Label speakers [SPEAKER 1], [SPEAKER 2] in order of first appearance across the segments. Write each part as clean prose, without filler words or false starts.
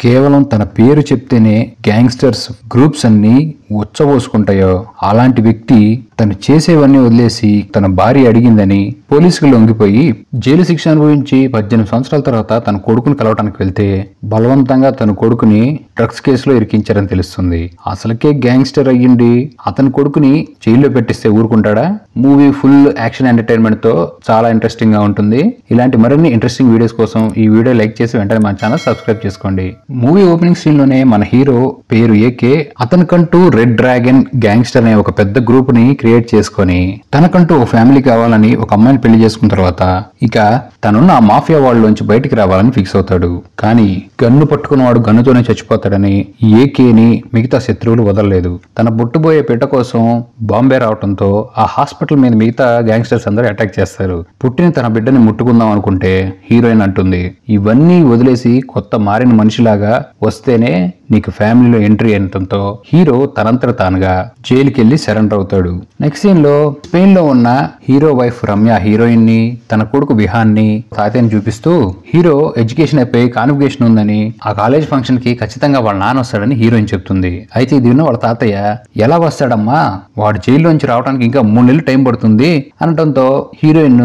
[SPEAKER 1] కేవలం తన పేరు చెప్తేనే గ్యాంగ్స్టర్స్ గ్రూప్స్ అన్ని ఉచ్చబోసుకుంటాయో అలాంటి వ్యక్తి తను చేసేవన్నీ వదిలేసి తన భార్య అడిగిందని పోలీసులు లొంగిపోయి జైలు శిక్ష అనుభవించి 18 సంవత్సరాల తర్వాత తన కొడుకుని కలవటానికి వెళ్తే బలవంతంగా తన కొడుకుని డ్రగ్స్ కేసులో ఇరికించారని తెలుస్తుంది. అసలుకే గ్యాంగ్స్టర్ అయ్యింది అతని కొడుకుని జైల్లో పెట్టిస్తే ఊరుకుంటాడా? మూవీ ఫుల్ యాక్షన్ ఎంటర్టైన్మెంట్ తో చాలా ఇంట్రెస్టింగ్ గా ఉంటుంది. ఇలాంటి మరిన్ని ఇంట్రెస్టింగ్ వీడియోస్ కోసం ఈ వీడియో లైక్ చేసి వెంటనే మన ఛానల్ సబ్స్క్రైబ్ చేసుకోండి. మూవీ ఓపెనింగ్ సీన్ లోనే మన హీరో పేరు ఏకే అతనికంటూ రెడ్ డ్రాగన్ గ్యాంగ్స్టర్ అనే ఒక పెద్ద గ్రూప్ ని క్రియేట్ చేసుకొని తనకంటూ ఒక ఫ్యామిలీ కావాలని ఒక అమ్మాయిని పెళ్లి చేసుకున్న తర్వాత ఇక తనున్న ఆ మాఫియా వాళ్ళలోంచి బయటికి రావాలని ఫిక్స్ అవుతాడు. కానీ గన్ను పట్టుకున్నవాడు గన్నుతోనే చచ్చిపోతాడని ఏకేని మిగతా శత్రువులు వదలలేదు. తన బుట్టుబోయే పిట్ట కోసం బాంబే రావడంతో ఆ హాస్పిటల్ మీద మిగతా గ్యాంగ్స్టర్స్ అందరూ అటాక్ చేస్తారు. పుట్టిన తన బిడ్డని ముట్టుకుందాం అనుకుంటే హీరోయిన్ అంటుంది, ఇవన్నీ వదిలేసి కొత్త మారిన మనిషిలాగా వస్తేనే నీకు ఫ్యామిలీలో ఎంట్రీ అనడంతో హీరో తనంతట తానుగా జైలుకి వెళ్లి సరెండర్ అవుతాడు. నెక్స్ట్ సీన్ లో స్పెయిన్ లో ఉన్న హీరో వైఫ్ రమ్య హీరోయిన్ ని తన కొడుకు విహాన్ని తాతయ్యని చూపిస్తూ హీరో ఎడ్యుకేషన్ అయిపోయి కాన్వికేషన్ ఉందని ఆ కాలేజ్ ఫంక్షన్ కి ఖచ్చితంగా వాళ్ళ నాన్న వస్తాడని హీరోయిన్ చెప్తుంది. అయితే ఇది విన్న వాళ్ళ తాతయ్య ఎలా వస్తాడమ్మా, వాడు జైల్లోంచి రావడానికి ఇంకా 3 నెలలు టైం పడుతుంది అనడంతో హీరోయిన్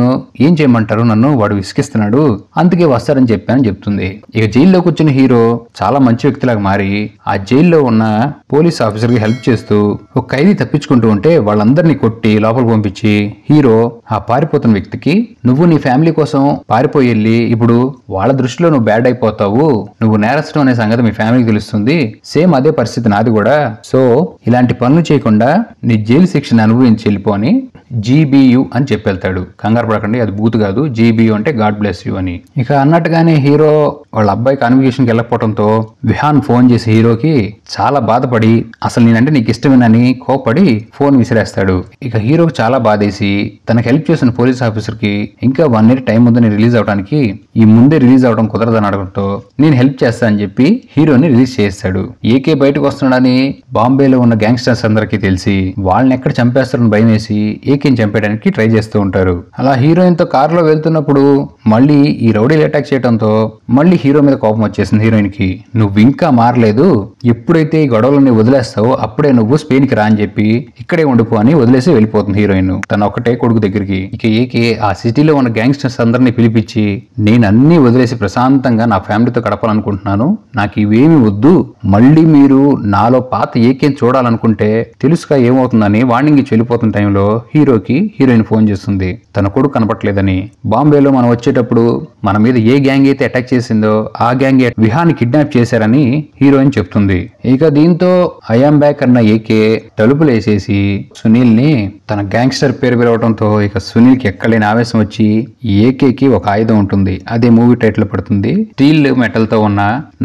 [SPEAKER 1] ఏం చేయమంటారు, నన్ను వాడు విసిగిస్తున్నాడు అందుకే వస్తాడని చెప్పానని చెప్తుంది. ఇక జైల్లోకి వచ్చిన హీరో చాలా మంచి వ్యక్తిలాగా మారి ఆ జైల్లో ఉన్న పోలీస్ ఆఫీసర్ కి హెల్ప్ చేస్తూ ఒక ఖైదీ తప్పించుకుంటూ ఉంటే వాళ్ళందరినీ కొట్టి లోపలికి పంపించి హీరో ఆ పారిపోతున్న వ్యక్తికి, నువ్వు నీ ఫ్యామిలీ కోసం పారిపోయి వెళ్ళి ఇప్పుడు వాళ్ళ దృష్టిలో నువ్వు బ్యాడ్ అయిపోతావు, నువ్వు నేరస్తుడు అనే సంగతి మీ ఫ్యామిలీకి తెలుస్తుంది, సేమ్ అదే పరిస్థితి నాది కూడా, సో ఇలాంటి పనులు చేయకుండా నీ జైలు శిక్షను అనుభవించి వెళ్ళిపో అని GBU అని చెప్పెళ్తాడు. కంగారు పడకండి, అది బూత్ కాదు, GBU అంటే గాడ్ బ్లెస్ యూ అని. ఇక అన్నట్టుగానే హీరో వాళ్ళ అబ్బాయి కాన్వికేషన్కి వెళ్ళకపోవడంతో విహాన్ ఫోన్ చేసి హీరోకి చాలా బాధపడి అసలు నేనంటే నీకు ఇష్టమేనని కోపడి ఫోన్ విసిరేస్తాడు. ఇక హీరోకి చాలా బాధేసి తనకు హెల్ప్ చేసిన పోలీస్ ఆఫీసర్ కి ఇంకా 1 ఇయర్ టైం ఉందని రిలీజ్ అవడానికి ఈ ముందే రిలీజ్ అవడం కుదరదని అడగడంతో నేను హెల్ప్ చేస్తా అని చెప్పి హీరోని రిలీజ్ చేస్తాడు. ఏకే బయటకు వస్తున్నాడని బాంబేలో ఉన్న గ్యాంగ్స్టర్స్ అందరికీ తెలిసి వాళ్ళని ఎక్కడ చంపేస్తారని భయం వేసి ఏకేని చంపేయడానికి ట్రై చేస్తూ ఉంటారు. అలా హీరోయిన్ తో కారులో వెళ్తున్నప్పుడు మళ్ళీ ఈ రౌడీలు అటాక్ చేయడంతో మళ్ళీ హీరో మీద కోపం వచ్చేసింది హీరోయిన్ కి. నువ్వు ఇంకా మారలేదు, ఎప్పుడైతే ఈ గొడవలని వదిలేస్తావో అప్పుడే నువ్వు స్పెయిన్ కి రా అని చెప్పి ఇక్కడే ఉండిపో అని వదిలేసి వెళ్ళిపోతుంది హీరోయిన్ తన ఒక్కటే కొడుకు దగ్గరికి. ఇక ఏకే ఆ సిటీలో ఉన్న గ్యాంగ్స్టర్స్ అందరినీ పిలిపించి నేను అన్ని వదిలేసి ప్రశాంతంగా నా ఫ్యామిలీతో గడపాలనుకుంటున్నాను, నాకు ఇవేమి వద్దు, మళ్ళీ మీరు నాలో పాత ఏకేని చూడాలనుకుంటే తెలుసుగా ఏమవుతుందని వార్నింగ్ ఇచ్చి వెళ్ళిపోతున్న టైంలో హీరోకి హీరోయిన్ ఫోన్ చేస్తుంది తన కొడుకు కనపట్లేదని. బాంబేలో మనం వచ్చేటప్పుడు మన మీద ఏ గ్యాంగ్ అయితే అటాక్ చేసిందో ఆ గ్యాంగ్ విహాన్ని కిడ్నాప్ చేశారని హీరోయిన్ చెప్తుంది. ఇక దీంతో ఐయామ్ బ్యాక్ అన్న ఏకే తలుపులు వేసేసి సునీల్ ని తన గ్యాంగ్స్టర్ పేరు పిలవడంతో ఇక సునీల్ కి ఎక్కలేని ఆవేశం వచ్చి ఏకేకి ఒక ఆయుధం ఉంటుంది, అదే మూవీ టైటిల్ పడుతుంది. స్టీల్ మెటల్ తో ఉన్న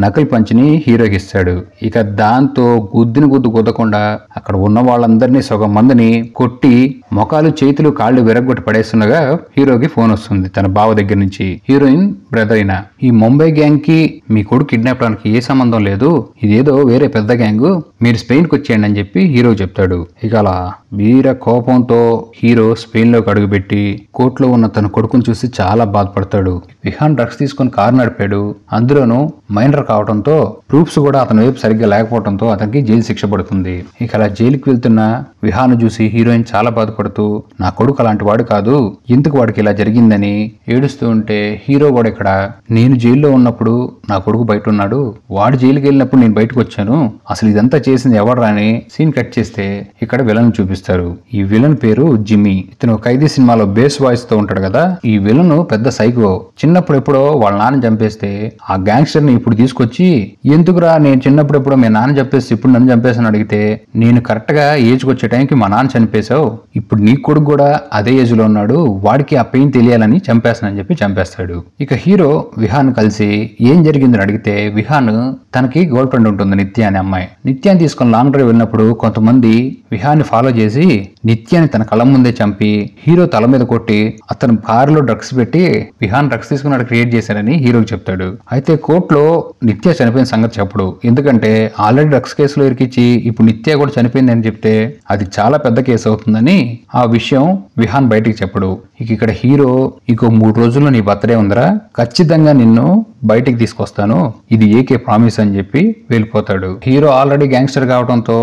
[SPEAKER 1] నకల్ పంచిని హీరోకి ఇస్తాడు. ఇక దాంతో గుద్దుని గుద్దకుండా అక్కడ ఉన్న వాళ్ళందరినీ సగం మందిని కొట్టి మొఖాలు చేతులు కాళ్ళు విరగొట్టి పడేస్తుండగా హీరోకి ఫోన్ వస్తుంది తన బావ దగ్గర నుంచి. హీరోయిన్ బ్రదర్ అయినా ఈ ముంబై గ్యాంగ్ కి మీ కొడుకు కిడ్నాప్ అవడానికి ఏ సంబంధం లేదు, ఇదేదో వేరే పెద్ద గ్యాంగ్, మీరు స్పెయిన్ కి వచ్చేయండి అని చెప్పి హీరో చెప్తాడు. ఇక అలా వీర కోపంతో హీరో స్పెయిన్ లోకి అడుగుపెట్టి కోర్టులో ఉన్న తన కొడుకుని చూసి చాలా బాధపడతాడు. విహాన్ డ్రగ్స్ తీసుకుని కారు నడిపాడు, అందులోనూ మైనర్ కావడంతో ప్రూఫ్స్ కూడా అతని వైపు సరిగ్గా లేకపోవడంతో అతనికి జైలు శిక్ష పడుతుంది. ఇక అలా జైలుకి వెళ్తున్న విహాన్ చూసి హీరోయిన్ చాలా బాధపడుతూ నా కొడుకు అలాంటి వాడు కాదు, ఎందుకు వాడికి ఇలా జరిగిందని ఏడుస్తూ ఉంటే హీరో కూడా ఇక్కడ నేను జైల్లో ఉన్నప్పుడు నా కొడుకు బయట ఉన్నాడు, వాడు జైలుకి వెళ్ళినప్పుడు నేను బయటకు వచ్చాను, అసలు ఇదంతా చేసింది ఎవడరా అని సీన్ కట్ చేస్తే ఇక్కడ విలన్ చూపిస్తారు. ఈ విలన్ పేరు జిమ్మీ. ఇతను ఖైదీ సినిమాలో బేస్ వాయిస్ తో ఉంటాడు కదా, ఈ విలన్ పెద్ద సైకో. చిన్నప్పుడు ఎప్పుడో వాళ్ళ నాన్న చంపేస్తే ఆ గ్యాంగ్స్టర్ ని ఇప్పుడు తీసుకొచ్చి ఎందుకురా నేను చిన్నప్పుడు ఎప్పుడో మీ నాన్న చంపేసి ఇప్పుడు నన్ను చంపేసాను అడిగితే నేను కరెక్ట్ గా ఏజ్కి వచ్చే టైంకి మా నాన్న చనిపేశావు, ఇప్పుడు నీ కొడుకు కూడా అదే ఏజ్ లో ఉన్నాడు, వాడికి ఆ పెయిన్ తెలియాలని చంపేస్తానని చెప్పి చంపేస్తాడు. ఇక హీరో విహాన్ కలిసి ఏం జరిగిందని అడిగితే విహాన్ తనకి గర్ల్ ఫ్రెండ్ ఉంటుంది నిత్య, నిత్య అనే అమ్మాయి. నిత్యాన్ని తీసుకుని లాంగ్ డ్రైవ్ వెళ్ళినప్పుడు కొంతమంది విహాన్ని ఫాలో చేసి నిత్యాన్ని తన కళ్ళ ముందే చంపి హీరో తల మీద కొట్టి అతను కారులో డ్రగ్స్ పెట్టి విహాన్ డ్రగ్స్ తీసుకున్నాడు క్రియేట్ చేశాడని హీరోకి చెప్తాడు. అయితే కోర్టులో నిత్య చనిపోయిన సంగతి చెప్పడు. ఎందుకంటే ఆల్రెడీ డ్రగ్స్ కేసులో ఇరికిచ్చి ఇప్పుడు నిత్య కూడా చనిపోయింది అని చెప్తే అది చాలా పెద్ద కేసు అవుతుందని ఆ విషయం విహాన్ బయటికి చెప్పడు. ఇక్కడ హీరో ఇంకో 3 రోజుల్లో నీ బర్త్డే ఉందరా, ఖచ్చితంగా నిన్ను బయటికి తీసుకొస్తాను, ఇది ఏకే ప్రామిస్ అని చెప్పి వెళ్ళిపోతాడు. హీరో ఆల్రెడీ గ్యాంగ్స్టర్ కావడంతో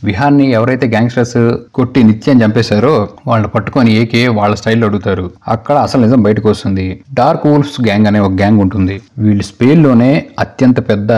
[SPEAKER 1] విహాన్ని ఎవరైతే గ్యాంగ్స్టర్స్ కొట్టి నిత్యం చంపేశారో వాళ్ళని పట్టుకొని ఏకే వాళ్ళ స్టైల్లో అడుగుతారు. అక్కడ అసలు నిజం బయటకు వస్తుంది. డార్క్ వూల్ఫ్స్ గ్యాంగ్ అనే ఒక గ్యాంగ్ ఉంటుంది. వీళ్ళు స్పెయిన్ లోనే అత్యంత పెద్ద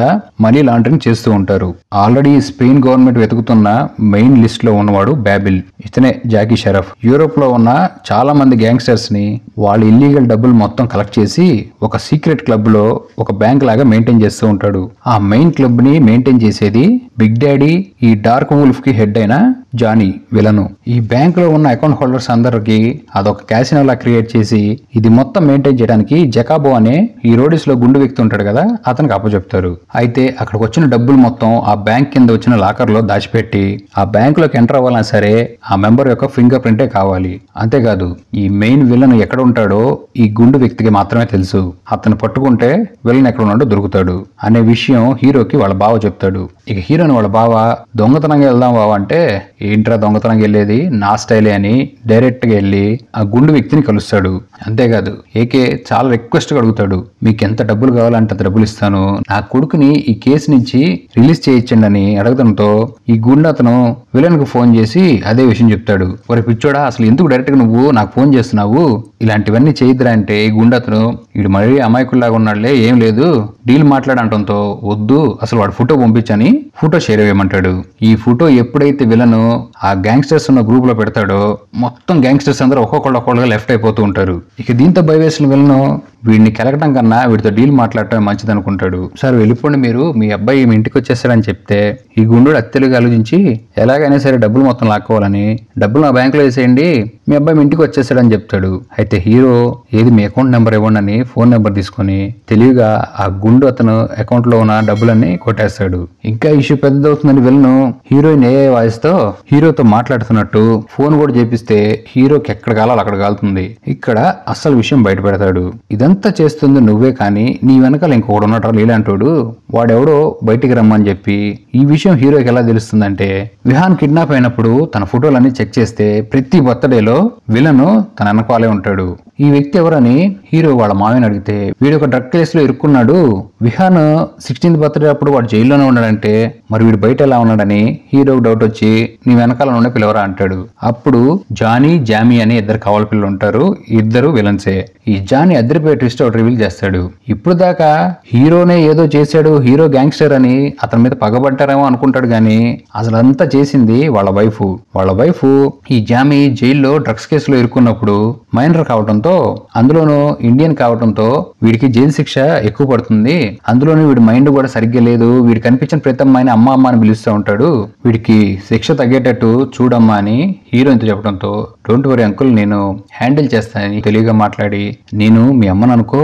[SPEAKER 1] మనీ లాండరింగ్ చేస్తూ ఉంటారు. ఆల్రెడీ స్పెయిన్ గవర్నమెంట్ వెతుకుతున్న మెయిన్ లిస్ట్ లో ఉన్నవాడు బాబిల్, ఇతనే జాకీ షరఫ్. యూరోప్ లో ఉన్న చాలా మంది గ్యాంగ్స్టర్స్ ని వాళ్ళ ఇల్లీగల్ డబ్బులు మొత్తం కలెక్ట్ చేసి ఒక సీక్రెట్ క్లబ్ లో ఒక బ్యాంక్ లాగా మెయింటైన్ చేస్తూ ఉంటాడు. ఆ మెయిన్ క్లబ్ ని మెయింటైన్ చేసేది బిగ్ డాడీ, ఈ డార్క్ వూల్ఫ్ కి హెడ్ అయిన జానీ విలను. ఈ బ్యాంక్ లో ఉన్న అకౌంట్ హోల్డర్స్ అందరికి అదొక క్యాసినో లా క్రియేట్ చేసి ఇది మొత్తం మెయింటైన్ చేయడానికి జకాబో అనే ఈ రోడిస్ లో గుండు వ్యక్తి ఉంటాడు కదా, అతనికి అప్పచెప్తారు. అయితే అక్కడికి వచ్చిన డబ్బులు మొత్తం ఆ బ్యాంక్ కింద వచ్చిన లాకర్ లో దాచిపెట్టి ఆ బ్యాంక్ లోకి ఎంటర్ అవ్వాలన్నా సరే ఆ మెంబర్ యొక్క ఫింగర్ ప్రింటే కావాలి. అంతేకాదు ఈ మెయిన్ విలన్ ఎక్కడ ఉంటాడో ఈ గుండు వ్యక్తికి మాత్రమే తెలుసు. అతను పట్టుకుంటే విలన్ ఎక్కడ ఉన్నాడో దొరుకుతాడు అనే విషయం హీరోకి వాళ్ళ బావ చెప్తాడు. ఇక హీరోని వాళ్ళ బావ దొంగతనంగా వెళ్దాం బావ అంటే ఏంట్రా దొంగతనంగా వెళ్ళేది, నా స్టైలే అని డైరెక్ట్ గా వెళ్ళి ఆ గుండు వ్యక్తిని కలుస్తాడు. అంతేకాదు ఏకే చాలా రిక్వెస్ట్ గా అడుగుతాడు, మీకు ఎంత డబ్బులు కావాలంటే అంత డబ్బులు ఇస్తాను, నా కొడుకుని ఈ కేసు నుంచి రిలీజ్ చేయించండి అని అడగడంతో ఈ గుండు అతను విలన్ కు ఫోన్ చేసి అదే విషయం చెప్తాడు. ఒరే పిచ్చోడా, అసలు ఎందుకు డైరెక్ట్ గా నువ్వు నాకు ఫోన్ చేస్తున్నావు, ఇలాంటివన్నీ చేయద్దురా అంటే ఈ గుండు అతను వీడు మరీ అమాయకుల్లాగా ఉన్నాడులే, ఏం లేదు డీల్ మాట్లాడంటంతో వద్దు అసలు వాడు ఫోటో పంపించని ఫోటో షేర్ చేయమంటాడు. ఈ ఫోటో ఎప్పుడైతే విలను ఆ గ్యాంగ్స్టర్స్ ఉన్న గ్రూప్ లో పెడతాడో మొత్తం గ్యాంగ్స్టర్స్ అందరూ ఒక్కొక్కళ్ళగా లెఫ్ట్ అయిపోతూ ఉంటారు. ఇక దీంతో భయవేసిన విలను వీడిని కెలకటం కన్నా వీడితో డీల్ మాట్లాడటం మంచిది అనుకుంటాడు. సార్ వెళ్ళిపోండి మీరు, మీ అబ్బాయి మీ ఇంటికి వచ్చేస్తాడని చెప్తే ఈ గుండు అత్తెలుగా ఆలోచించి ఎలాగైనా సరే డబ్బులు మొత్తం లాక్కోవాలని డబ్బులు నా బ్యాంకులో వేసేయండి, మీ అబ్బాయి మీ ఇంటికి వచ్చేస్తాడని చెప్తాడు. అయితే హీరో ఏది మీ అకౌంట్ నెంబర్ ఇవ్వండి అని ఫోన్ నెంబర్ తీసుకుని తెలివిగా ఆ గుండు అతను అకౌంట్ లో ఉన్న డబ్బులన్నీ కొట్టేస్తాడు. ఇంకా ఇష్యూ పెద్దదవుతుందని విలను హీరోయిన్ ఏ వాయిస్ తో హీరోతో మాట్లాడుతున్నట్టు ఫోన్ కూడా చేపిస్తే హీరోకి ఎక్కడ కాలాలి అక్కడ కాలుతుంది. ఇక్కడ అసలు విషయం బయట పెడతాడు. ఇదంతా చేస్తుంది నువ్వే కానీ నీ వెనకాల ఇంకొకడు ఉన్నట్టు నీలాంటోడు, వాడెవడో బయటికి రమ్మని చెప్పి ఈ విషయం హీరోకి ఎలా తెలుస్తుందంటే విహాన్ కిడ్నాప్ అయినప్పుడు తన ఫోటోలన్నీ చెక్ చేస్తే ప్రతి బర్త్డేలో విలను తన వెనకాలే ఉంటాడు. ఈ వ్యక్తి ఎవరని హీరో వాళ్ళ మామని అడిగితే వీడు ఒక డ్రగ్ కేసులో ఇరుక్కున్నాడు, విహాన్ 16th బర్త్డే అప్పుడు వాడు జైల్లోనే ఉన్నాడంటే మరి వీడు బయట ఎలా ఉన్నాడని హీరోకి డౌట్ వచ్చి నీ వెనకాల నుండే పిలవరా అంటాడు. అప్పుడు జానీ జామీ అని ఇద్దరు కవల పిల్లలు ఉంటారు, ఇద్దరు విలన్సే. ఈ జానీ అద్దరిపోయే ట్విస్ట్ ఒకటి రివీల్ చేస్తాడు. ఇప్పుడు దాకా హీరోనే ఏదో చేశాడు, హీరో గ్యాంగ్స్టర్ అని అతని మీద పగబట్టారేమో అనుకుంటాడు గాని అసలు అంతా చేసింది వాళ్ళ వైఫ్. వాళ్ళ వైఫ్ ఈ జామీ జైల్లో డ్రగ్స్ కేసులో ఇరుక్కున్నప్పుడు మైనర్ కావడంతో అందులోనూ ఇండియన్ కావడంతో వీడికి జైలు శిక్ష ఎక్కువ పడుతుంది, అందులోనూ వీడి మైండ్ కూడా సరిగ్గా లేదు, వీడి కనిపించిన ప్రతి అమ్మాయిని అమ్మ అమ్మ అని పిలుస్తూ ఉంటాడు, వీడికి శిక్ష తగ్గేటట్టు చూడమ్మా అని హీరోయిన్తో చెప్పడంతో డోంట్ వరీ అంకుల్ నేను హ్యాండిల్ చేస్తానని తెలివిగా మాట్లాడి నేను మీ అమ్మను అనుకో,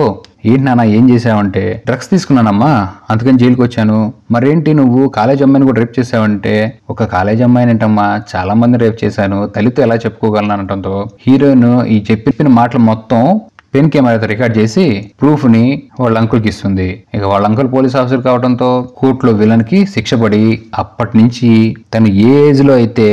[SPEAKER 1] ఏంటి నాన్న ఏం చేసావంటే డ్రగ్స్ తీసుకున్నానమ్మా అందుకని జైలుకి వచ్చాను, మరేంటి నువ్వు కాలేజ్ అమ్మాయిని కూడా రేప్ చేసావంటే ఒక కాలేజ్ అమ్మాయిని ఏంటమ్మా చాలా మంది రేప్ చేశాను తల్లితో ఎలా చెప్పుకోగలను అనటంతో హీరోయిన్ ఈ చెప్పిన మాటలు మొత్తం పెన్ కెమెరాతో రికార్డ్ చేసి ప్రూఫ్ ని వాళ్ళ అంకుల్కి ఇస్తుంది. ఇక వాళ్ళ అంకుల్ పోలీస్ ఆఫీసర్ కావడంతో కోర్టులో విలన్ కి శిక్ష పడి అప్పటి నుంచి తను ఏ ఏజ్ లో అయితే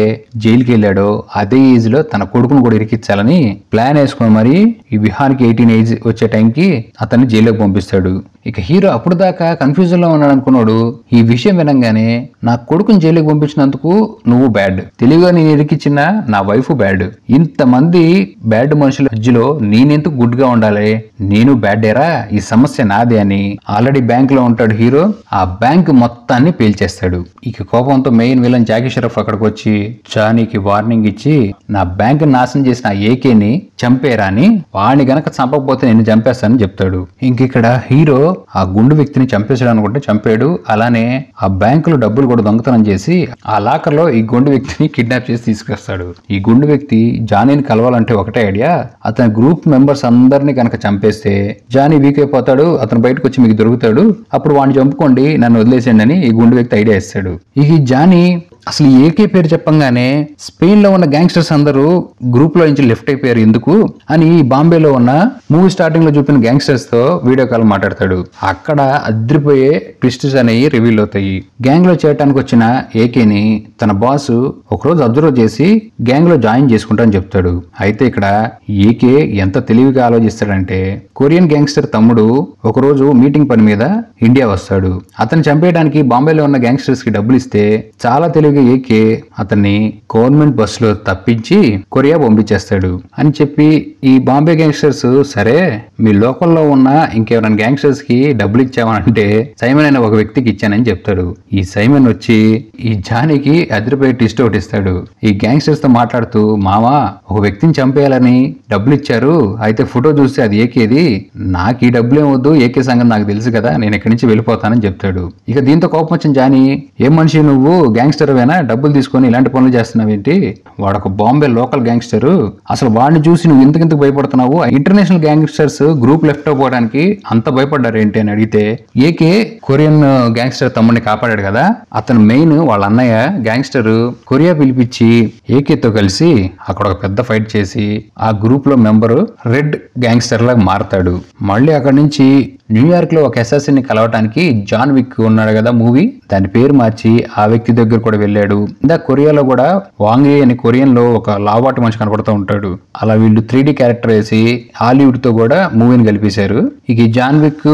[SPEAKER 1] జైలుకి వెళ్ళాడో అదే ఏజ్ లో తన కొడుకును కూడా ఇరికించాలని ప్లాన్ వేసుకుని మరి ఈ విహాన్కి 18 ఏజ్ వచ్చే టైంకి అతన్ని జైల్లోకి పంపిస్తాడు. ఇక హీరో అప్పుడు దాకా కన్ఫ్యూజన్ లో ఉన్నాడు అనుకున్నాడు. ఈ విషయం వినంగానే నా కొడుకుని జైలుకి పంపించినందుకు నువ్వు బ్యాడ్, తెలివిగా నేను ఇరికిచ్చిన నా వైఫ్ బ్యాడ్, ఇంతమంది బ్యాడ్ మనుషుల మధ్యలో నేనెందుకు గుడ్ గా ఉండాలి, నేను బ్యాడేరా, ఈ సమస్య నాదే అని ఆల్రెడీ బ్యాంక్ లో ఉంటాడు హీరో. ఆ బ్యాంక్ మొత్తాన్ని పేల్చేస్తాడు. ఇక కోపంతో మెయిన్ విలన్ జాకీ షరఫ్ అక్కడికి వచ్చి జానీకి వార్నింగ్ ఇచ్చి నా బ్యాంక్ నాశనం చేసిన ఏకేని చంపేరా అని, వాడిని గనక చంపకపోతే నేను చంపేస్తానని చెప్తాడు. ఇంకిక్కడ హీరో ఆ గుండు వ్యక్తిని చంపేసాడు అనుకుంటే చంపాడు, అలానే ఆ బ్యాంకులో డబ్బులు కూడా దొంగతనం చేసి ఆ లాకర్ లో ఈ గుండు వ్యక్తిని కిడ్నాప్ చేసి తీసుకొస్తాడు. ఈ గుండు వ్యక్తి జానీని కలవాలంటే ఒకటే ఐడియా, అతని గ్రూప్ మెంబర్స్ అందరు వాళ్ళందరినీ కనుక చంపేస్తే జానీ వీక్ అయిపోతాడు, అతను బయటకు వచ్చి మీకు దొరుకుతాడు, అప్పుడు వాడిని చంపుకోండి, నన్ను వదిలేసేయండి అని ఈ గుండు వ్యక్తి ఐడియా ఇస్తాడు. ఈ జానీ అసలు ఏకే పేరు చెప్పంగానే స్పెయిన్ లో ఉన్న గ్యాంగ్స్టర్స్ అందరూ గ్రూప్ లో నుంచి లెఫ్ట్ అయిపోయారు ఎందుకు అని బాంబేలో ఉన్న మూవీ స్టార్టింగ్ లో చూపిన గ్యాంగ్స్టర్స్ తో వీడియో కాల్ మాట్లాడతాడు. అక్కడ అద్రిపోయే ట్విస్ట్స్ అనేవి రివీల్ అవుతాయి. గ్యాంగ్ లో చేరడానికి వచ్చిన ఏకేని తన బాస్ ఒకరోజు అబ్జర్వ్ చేసి గ్యాంగ్ లో జాయిన్ చేసుకుంటానని చెప్తాడు. అయితే ఇక్కడ ఏకే ఎంత తెలివిగా ఆలోచిస్తాడంటే కొరియన్ గ్యాంగ్స్టర్ తమ్ముడు ఒకరోజు మీటింగ్ పని మీద ఇండియా వస్తాడు. అతను చంపేయడానికి బాంబేలో ఉన్న గ్యాంగ్స్టర్స్ కి డబ్బులు ఇస్తే చాలా తెలివిగా ఏకే అతన్ని గవర్నమెంట్ బస్సులో తప్పించి కొరియా పంపించేస్తాడు అని చెప్పి ఈ బాంబే గ్యాంగ్స్టర్స్ సరే మీ లోకల్లో ఉన్న ఇంకెవరైనా గ్యాంగ్స్టర్స్ కి డబ్బులు ఇచ్చామనంటే సైమన్ అనే ఒక వ్యక్తికి ఇచ్చానని చెప్తాడు. ఈ సైమన్ వచ్చి ఈ జానీకి అదిరిపోయే ట్విస్ట్ ఒకటి ఇస్తాడు. ఈ గ్యాంగ్స్టర్స్ తో మాట్లాడుతూ మామా ఒక వ్యక్తిని చంపేయాలని డబ్బులు ఇచ్చారు, అయితే ఫోటో చూస్తే అది ఏకేది, నాకు ఈ డబ్బులు ఏమొద్దు, ఏకే సంగతి నాకు తెలుసు కదా, నేను ఇక్కడి నుంచి వెళ్ళిపోతానని చెప్తాడు. ఇక దీంతో కోపం వచ్చిన జానీ ఏం మనిషి నువ్వు గ్యాంగ్స్టర్ వేనా, డబ్బులు తీసుకొని ఇలాంటి పనులు చేస్తున్నావేంటి, వాడొక బాంబే లోకల్ గ్యాంగ్స్టర్, అసలు వాడిని చూసి నువ్వు ఇంతకింత భయపడుతున్నావు, ఇంటర్నేషనల్ గ్యాంగ్స్టర్స్ గ్రూప్ లెఫ్ట్ అవ్వడానికి అంత భయపడ్డారు ఏంటి అని అడిగితే ఏకే కొరియన్ గ్యాంగ్స్టర్ తమ్ముడిని కాపాడాడు కదా, అతను మెయిన్ వాళ్ళ అన్నయ్య గ్యాంగ్స్టర్ కొరియా పిలిపించి ఏకేతో కలిసి అక్కడ ఒక పెద్ద ఫైట్ చేసి ఆ గ్రూప్ లో మెంబరు రెడ్ గ్యాంగ్స్టర్ లాగా మారతాడు. మళ్ళీ అక్కడి నుంచి న్యూయార్క్ లో ఒక అసాసిన్ ని కలవటానికి జాన్ విక్ ఉన్నాడు కదా మూవీ, దాని పేరు మార్చి ఆ వ్యక్తి దగ్గర కూడా వెళ్ళాడు. ఇందా కొరియాలో కూడా వాంగే అని కొరియన్ లో ఒక లావాటి మనిషి కనపడుతూ ఉంటాడు. అలా వీళ్ళు 3D క్యారెక్టర్ వేసి హాలీవుడ్ తో కూడా మూవీని కలిపేశారు. ఇక జాన్ విక్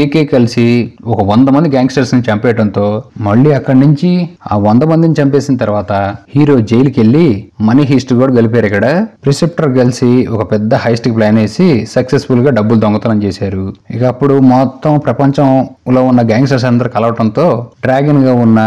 [SPEAKER 1] ఏకే కలిసి ఒక 100 మంది గ్యాంగ్స్టర్స్ ని చంపేయడంతో మళ్ళీ అక్కడి నుంచి ఆ 100 మందిని చంపేసిన తర్వాత హీరో జైలుకి వెళ్లి మనీ హీస్ట్ కూడా కలిపారు. ఇక్కడ ప్రిసెప్టర్ కలిసి ఒక పెద్ద హైస్ట్ ప్లాన్ వేసి సక్సెస్ఫుల్ గా డబ్బులు దొంగతనం చేశారు. ఇక అప్పుడు మొత్తం ప్రపంచంలో ఉన్న గ్యాంగ్స్టర్స్ అందరు కలవటంతో డ్రాగన్ గా ఉన్న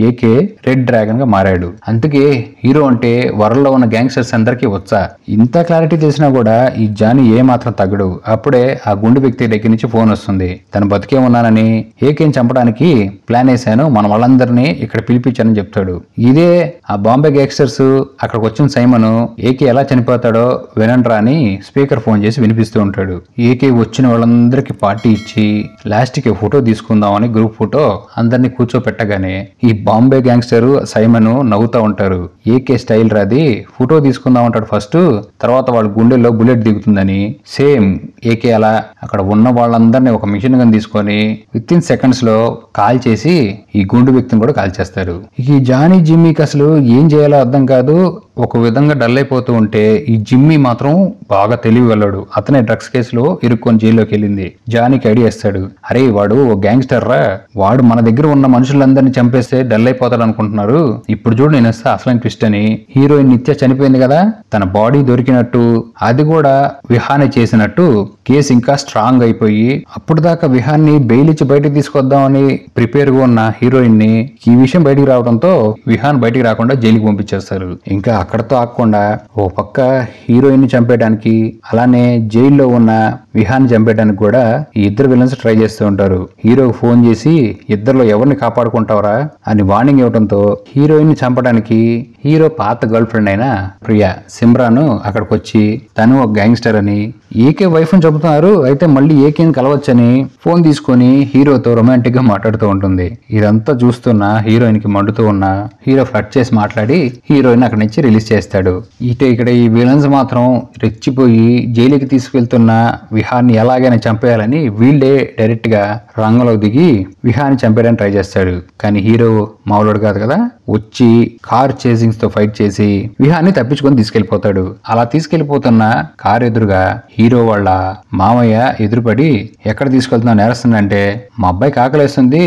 [SPEAKER 1] ఏకే రెడ్ డ్రాగన్ గా మారాడు. అందుకే హీరో అంటే వరల్డ్ లో ఉన్న గ్యాంగ్స్టర్స్ అందరికీ వచ్చా. ఇంత క్లారిటీ తెలిసినా కూడా ఈ జానీ ఏ మాత్రం తగ్గడు. అప్పుడే ఆ గుండు వ్యక్తి దగ్గర నుంచి ఫోన్ వస్తుంది, తను బతికే ఉన్నానని, ఏకేని చంపడానికి ప్లాన్ వేశాను, మన వాళ్ళందరినీ ఇక్కడ పిలిపించానని చెప్తాడు. ఇదే ఆ బాంబే గ్యాంగ్స్టర్స్ అక్కడికి వచ్చిన సైమన్ ఏకే ఎలా చనిపోతాడో వినండ్రా అని స్పీకర్ ఫోన్ చేసి వినిపిస్తూ ఉంటాడు. ఏకే వచ్చిన వాళ్ళందరికీ పార్టీ ఇచ్చి లాస్ట్ కి ఫోటో తీసుకుందామని గ్రూప్ ఫోటో అందరినీ కూర్చోపెట్టగానే ఈ బాంబే గ్యాంగ్స్టర్ సైమన్ నవ్వుతా ఉంటారు. ఏకే స్టైల్ రాది, ఫోటో తీసుకుందాం అంటాడు ఫస్ట్, తర్వాత వాళ్ళ గుండెల్లో బుల్లెట్ దిగుతుందని. సేమ్ ఏకే అలా అక్కడ ఉన్న వాళ్ళందరినీ ఒక మిషన్ గన్ తీసుకొని విత్ ఇన్ సెకండ్స్ లో కాల్ చేసి ఈ గుండు వ్యక్తిని కూడా కాల్ చేస్తారు. ఈ జానీ జిమ్మీకి అసలు ఏం చేయాలో అర్థం కాదు. ఒక విధంగా డల్ అయిపోతూ ఉంటే ఈ జిమ్మీ మాత్రం బాగా తెలివి వెళ్ళాడు. అతనే డ్రగ్స్ కేసులో ఇరుక్కొని జైల్లోకి వెళ్ళింది. జానీకి ఐడియా ఇస్తాడు, అరే వాడు ఓ గ్యాంగ్స్టర్ రా, వాడు మన దగ్గర ఉన్న మనుషులందరినీ చంపేస్తే డల్ అయిపోతాడు అనుకుంటున్నారు, ఇప్పుడు చూడు నేను వస్తా అసలైన ట్విస్ట్ అని. హీరోయిన్ నిత్య చనిపోయింది కదా, తన బాడీ దొరికినట్టు, అది కూడా విహానే చేసినట్టు కేసు ఇంకా స్ట్రాంగ్ అయిపోయి అప్పుడు దాకా విహాన్ని బెయిల్ ఇచ్చి బయటకు తీసుకొద్దామని ప్రిపేర్ గా ఉన్న హీరోయిన్ ని ఈ విషయం బయటికి రావడంతో విహాన్ బయటికి రాకుండా జైలుకి పంపించేస్తారు. ఇంకా అక్కడతో ఆగకుండా ఓ పక్క హీరోయిన్ ని చంపేయడానికి అలానే జైల్లో ఉన్న విహాన్ని చంపేయడానికి కూడా ఈ ఇద్దరు విలన్స్ ట్రై చేస్తూ ఉంటారు. హీరోకి ఫోన్ చేసి ఇద్దరిలో ఎవరిని కాపాడుకుంటావరా అని వార్నింగ్ ఇవ్వడంతో హీరోయిన్ ని చంపడానికి హీరో పాత గర్ల్ ఫ్రెండ్ అయిన ప్రియా సిమ్రాన్ అక్కడికి వచ్చి తను ఒక గ్యాంగ్స్టర్ అని ఏకే వైఫ్ ని చెబుతున్నారు, అయితే మళ్ళీ ఏకేని కలవచ్చని ఫోన్ తీసుకొని హీరోతో రొమాంటిక్ గా మాట్లాడుతూ ఉంటుంది. ఇదంతా చూస్తున్న హీరోయిన్ కి మండుతూ ఉన్న హీరో ఫ్లట్ చేసి మాట్లాడి హీరోయిన్ అక్కడి నుంచి రిలీజ్ చేస్తాడు. ఇక్కడ ఈ విలన్స్ మాత్రం రెచ్చిపోయి జైలుకి తీసుకెళ్తున్న విహాన్ని ఎలాగైనా చంపేయాలని వీళ్ళే డైరెక్ట్ గా రంగంలో దిగి విహాన్ని చంపేయడానికి ట్రై చేస్తాడు. కానీ హీరో మామూలుడు కాదు కదా, వచ్చి కార్ చేసింగ్స్ తో ఫైట్ చేసి విహాన్ని తప్పించుకొని తీసుకెళ్లిపోతాడు. అలా తీసుకెళ్లిపోతున్న కార్ ఎదురుగా హీరో వాళ్ళ మామయ్య ఎదురుపడి ఎక్కడ తీసుకెళ్తున్నాను నేరస్తుందంటే మా అబ్బాయికి ఆకలేస్తుంది,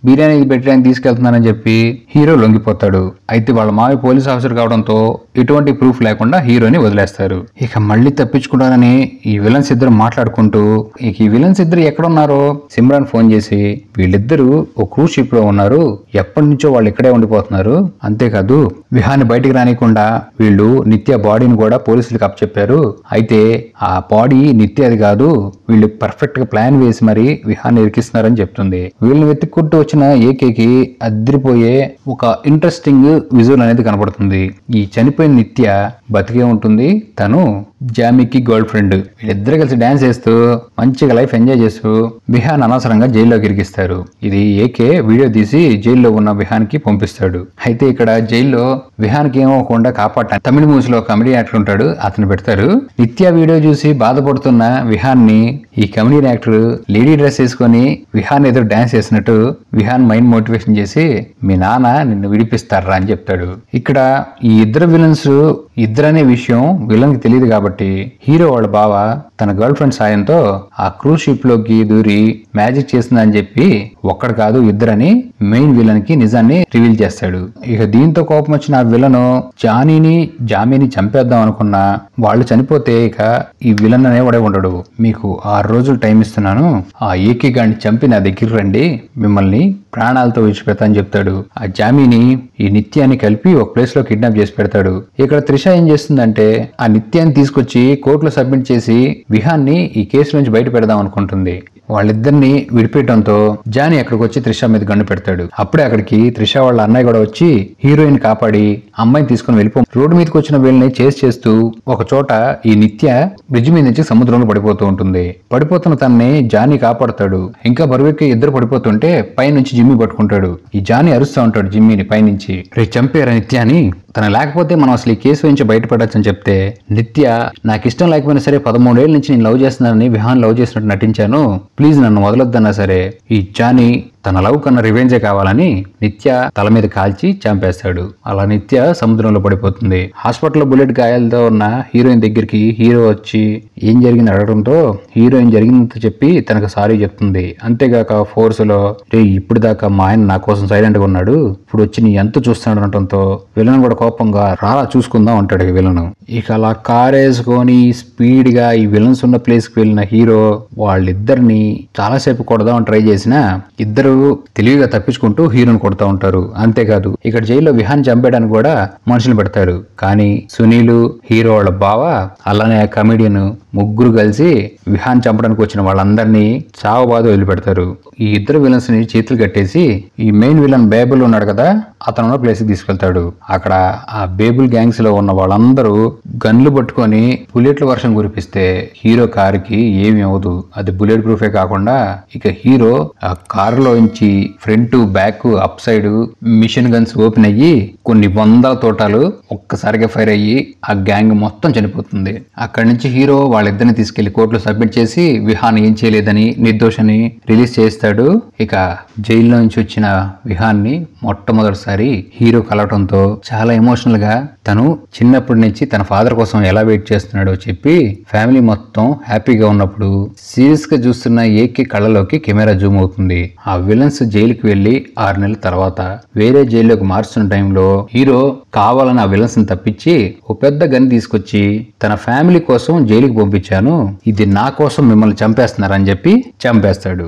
[SPEAKER 1] బిర్యానీ పెట్టడానికి తీసుకెళ్తున్నానని చెప్పి హీరో లొంగిపోతాడు. అయితే వాళ్ళ మామయ్య పోలీస్ ఆఫీసర్ కావడంతో ఎటువంటి ప్రూఫ్ లేకుండా హీరోని వదిలేస్తారు. ఇక మళ్ళీ తప్పించుకుంటానని ఈ విలన్స్ ఇద్దరు మాట్లాడుకుంటూ ఇక ఈ విలన్స్ ఇద్దరు ఎక్కడున్నారో సిమ్రాన్ ఫోన్ చేసి వీళ్ళిద్దరూ ఒక క్రూజ్ షిప్ లో ఉన్నారు, ఎప్పటి నుంచో వాళ్ళు ఇక్కడే ఉండిపోతున్నారు, అంతేకాదు విహాన్ని బయటికి రానికుండా వీళ్ళు నిత్య బాడీని కూడా పోలీసులకు అప్పచెప్పారు, అయితే ఆ బాడీ నిత్యది కాదు, వీళ్ళు పర్ఫెక్ట్ గా ప్లాన్ వేసి మరి విహాన్ని ఇరికిస్తున్నారని చెప్తుంది. వీళ్ళని వెతుక్కుంటూ వచ్చిన ఏకేకి అదిరిపోయే ఒక ఇంట్రెస్టింగ్ విజువల్ అనేది కనపడుతుంది. ఈ చనిపోయిన నిత్య బతికే ఉంటుంది, తను జామీకి గర్ల్ ఫ్రెండ్ వీళ్ళిద్దరు కలిసి డాన్స్ చేస్తూ మంచిగా లైఫ్ ఎంజాయ్ చేస్తూ విహాన్ అనవసరంగా జైల్లోకి ఇరికిస్తారు. ఇది ఏకే వీడియో తీసి జైల్లో ఉన్న విహాన్ కి పంపిస్తాడు. అయితే ఇక్కడ జైల్లో విహాన్ కి ఏమవకుండా కాపాడటానికి తమిళ మూవీస్ లో కమెడీ యాక్టర్ ఉంటాడు, అతను పెడతారు. నిత్య వీడియో చూసి బాధపడుతున్న విహాన్ ని ఈ కమెడీ యాక్టర్ లేడీ డ్రెస్ వేసుకొని విహాన్ ఎదురు డాన్స్ చేసినట్టు విహాన్ మైండ్ మోటివేషన్ చేసి మీ నాన్న నిన్ను విడిపిస్తారా అని చెప్తాడు. ఇక్కడ ఈ ఇద్దరు విలన్స్ ఇద్దరనే విషయం విలన్ కి తెలియదు కాబట్టి హీరో వాళ్ళ బావ తన గర్ల్ ఫ్రెండ్ సాయంతో ఆ క్రూజ్ షిప్ లోకి దూరి మ్యాజిక్ చేసిందని చెప్పి ఒక్కడు కాదు ఇద్దరని మెయిన్ విలన్ కి నిజాన్ని రివీల్ చేస్తాడు. ఇక దీంతో కోపం వచ్చిన ఆ విలన్ జామీని చంపేద్దాం అనుకున్నా వాళ్ళు చనిపోతే ఇక ఈ విలన్ అనేవాడే ఉండడు. మీకు 6 రోజులు టైం ఇస్తున్నాను, ఆ ఏకీ గాడిని చంపి నా దగ్గర రండి, మిమ్మల్ని ప్రాణాలతో విడిచిపెడతా అని చెప్తాడు. ఆ జామీని ఈ నిత్యాన్ని కలిపి ఒక ప్లేస్ లో కిడ్నాప్ చేసి పెడతాడు. ఇక్కడ త్రిష ఏం చేస్తుందంటే ఆ నిత్యాన్ని తీసుకొచ్చి కోర్టులో సబ్మిట్ చేసి విహాన్ ని ఈ కేసు నుంచి బయట పెడదాం అనుకుంటుంది. వాళ్ళిద్దరిని విడిపెట్టడంతో జానీ అక్కడికి వచ్చి త్రిష మీద గన్ను పెడతాడు. అప్పుడే అక్కడికి త్రిష వాళ్ళ అన్నయ్య కూడా వచ్చి హీరోయిన్ కాపాడి అమ్మాయిని తీసుకుని రోడ్డు మీదకి వచ్చిన వీళ్ళని చేసి చేస్తూ ఒక చోట ఈ నిత్య బ్రిడ్జ్ మీద నుంచి సముద్రంలో పడిపోతూ ఉంటుంది. పడిపోతున్న తనని జానీ కాపాడుతాడు. ఇంకా బరువెక్కి ఇద్దరు పడిపోతుంటే పైనుంచి జిమ్మీ పట్టుకుంటాడు. ఈ జానీ అరుస్తూ ఉంటాడు జిమ్మీని పైనుంచి, రే చంపారా నిత్యాని, తన లేకపోతే మనం అసలు ఈ కేసు నుంచి బయటపడచ్చు అని చెప్తే నిత్య నాకు ఇష్టం లేకపోయినా సరే 13 ఏళ్ల నుంచి నేను లవ్ చేస్తున్నానని విహాన్ లవ్ చేసినట్టు నటించాను, ప్లీజ్ నన్ను వదలొద్దన్నా సరే ఈ జానీ తన లవ్ కన్నా రివెంజే కావాలని నిత్య తల మీద కాల్చి చంపేస్తాడు. అలా నిత్య సముద్రంలో పడిపోతుంది. హాస్పిటల్లో బుల్లెట్ గాయాలతో ఉన్న హీరోయిన్ దగ్గరికి హీరో వచ్చి ఏం జరిగింది అడగడంతో హీరోయిన్ జరిగిందంత చెప్పి తనకు సారీ చెప్తుంది. అంతేగాక ఫోర్స్ లో ఇప్పుడు దాకా మా ఆయన నా కోసం సైలెంట్ గా ఉన్నాడు, ఇప్పుడు వచ్చి నీ ఎంత చూస్తున్నాడు అనటంతో విలన్ కూడా కోపంగా రాలా చూసుకుందాం అంటాడు విలను. ఇక అలా కార్ వేసుకొని స్పీడ్ గా ఈ విలన్స్ ఉన్న ప్లేస్ కి వెళ్ళిన హీరో వాళ్ళిద్దరిని చాలాసేపు కొడదామని ట్రై చేసినా ఇద్దరు తెలివిగా తప్పించుకుంటూ హీరోని కొడతా ఉంటారు. అంతేకాదు ఇక్కడ జైల్లో విహాన్ చంపేయడానికి కూడా మనుషులు పెడతారు. కానీ సునీలు హీరో వాళ్ళ బావ అలానే ఆ కమెడియన్ ముగ్గురు కలిసి విహాన్ చంపడానికి వచ్చిన వాళ్ళందరినీ చావబాదు వదిలిపెడతారు. ఈ ఇద్దరు విలన్స్ ని చేతులు కట్టేసి ఈ మెయిన్ విలన్ బేబుల్ ఉన్నాడు కదా అతను ఉన్న ప్లేస్ కి తీసుకెళ్తాడు. అక్కడ ఆ బేబుల్ గ్యాంగ్స్ లో ఉన్న వాళ్ళందరూ గన్లు పట్టుకొని బుల్లెట్ల వర్షం కురిపిస్తే హీరో కార్ కి ఏమి అవ్వదు. అది బుల్లెట్ ప్రూఫే కాకుండా ఇక హీరో ఆ కార్ లో నుంచి front back up side machine guns open అయ్యి కొన్ని 100 తోటాలు ఒక్కసారిగా ఫైర్ అయ్యి ఆ గ్యాంగ్ మొత్తం చనిపోతుంది. అక్కడి నుంచి హీరో వాళ్ళిద్దరిని తీసుకెళ్లి కోర్టులో సబ్మిట్ చేసి విహాన్ ఏం చేయలేదని నిర్దోషని రిలీజ్ చేస్తాడు. ఇక జైల్లో నుంచి వచ్చిన విహాన్ ని మొట్టమొదటిసారి హీరో కలవటంతో చాలా ఎమోషనల్ గా తను చిన్నప్పటి నుంచి తన ఫాదర్ కోసం ఎలా వెయిట్ చేస్తున్నాడో చెప్పి ఫ్యామిలీ మొత్తం హ్యాపీగా ఉన్నప్పుడు సీరియస్ గా చూస్తున్న ఏకే కళ్ళలోకి కెమెరా జూమ్ అవుతుంది. ఆ విలన్స్ జైలుకి వెళ్లి 6 నెలల తర్వాత వేరే జైల్లోకి మార్చుతున్న టైంలో హీరో కావాలని ఆ విలన్స్ ని తప్పించి ఓ పెద్ద గన్ తీసుకొచ్చి తన ఫ్యామిలీ కోసం జైలుకి పంపించాను, ఇది నా కోసం మిమ్మల్ని చంపేస్తున్నారని చెప్పి చంపేస్తాడు.